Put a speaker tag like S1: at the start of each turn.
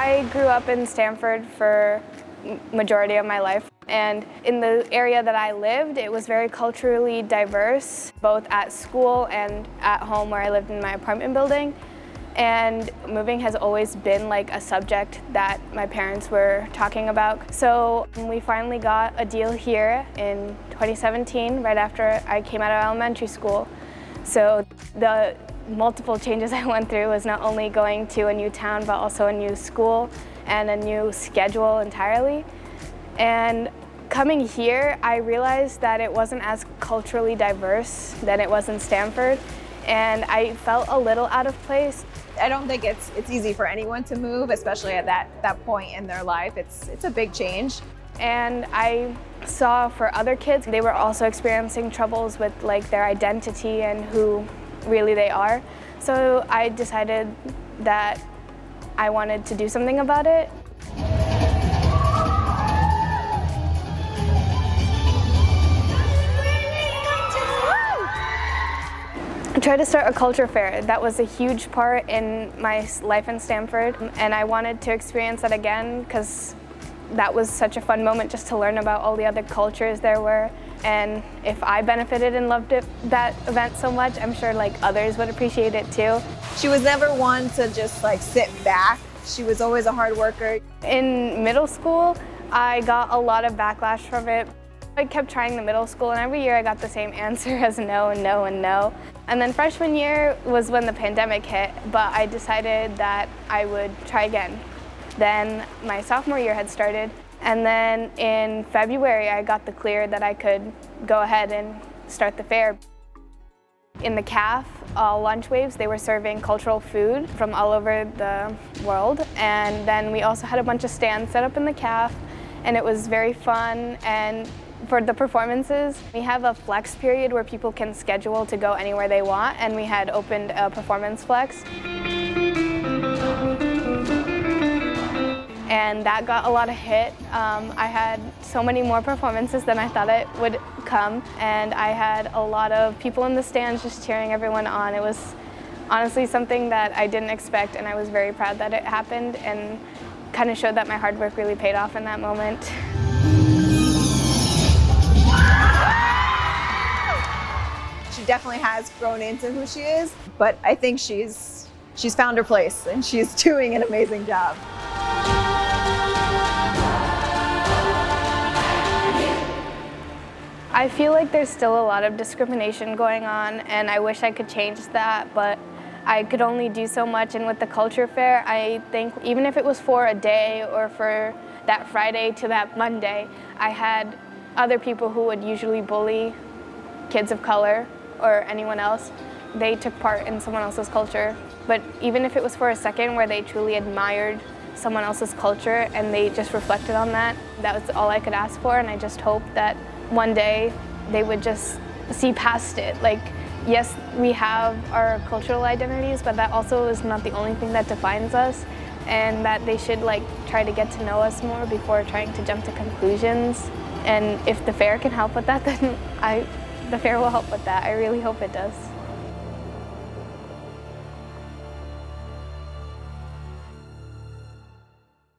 S1: I grew up in Stanford for majority of my life, and in the area that I lived, it was very culturally diverse, both at school and at home where I lived in my apartment building. And moving has always been like a subject that my parents were talking about. So we finally got a deal here in 2017, right after I came out of elementary school. So the multiple changes I went through was not only going to a new town, but also a new school and a new schedule entirely. And coming here, I realized that it wasn't as culturally diverse than it was in Stanford, and I felt a little out of place.
S2: I don't think it's easy for anyone to move, especially at that point in their life. It's a big change.
S1: And I saw for other kids, they were also experiencing troubles with like their identity and who really they are. So I decided that I wanted to do something about it. I tried to start a culture fair. That was a huge part in my life in Stanford, and I wanted to experience that again because that was such a fun moment just to learn about all the other cultures there were. And if I benefited and loved that event so much, I'm sure like others would appreciate it too.
S2: She was never one to just like sit back. She was always a hard worker.
S1: In middle school, I got a lot of backlash from it. I kept trying the middle school, and every year I got the same answer as no and no and no. And then freshman year was when the pandemic hit, but I decided that I would try again. Then my sophomore year had started, and then in February I got the clear that I could go ahead and start the fair. In the CAF lunch waves, they were serving cultural food from all over the world, and then we also had a bunch of stands set up in the CAF, and it was very fun. And for the performances, we have a flex period where people can schedule to go anywhere they want, and we had opened a performance flex. And that got a lot of hit. I had so many more performances than I thought it would come, and I had a lot of people in the stands just cheering everyone on. It was honestly something that I didn't expect, and I was very proud that it happened and kind of showed that my hard work really paid off in that moment.
S2: She definitely has grown into who she is, but I think she's found her place and she's doing an amazing job.
S1: I feel like there's still a lot of discrimination going on, and I wish I could change that, but I could only do so much. And with the culture fair, I think even if it was for a day or for that Friday to that Monday, I had other people who would usually bully kids of color or anyone else. They took part in someone else's culture. But even if it was for a second where they truly admired someone else's culture and they just reflected on that, that was all I could ask for. And I just hope that one day they would just see past it. Like, yes, we have our cultural identities, but that also is not the only thing that defines us, and that they should like try to get to know us more before trying to jump to conclusions. And if the fair can help with that, then the fair will help with that. I really hope it does.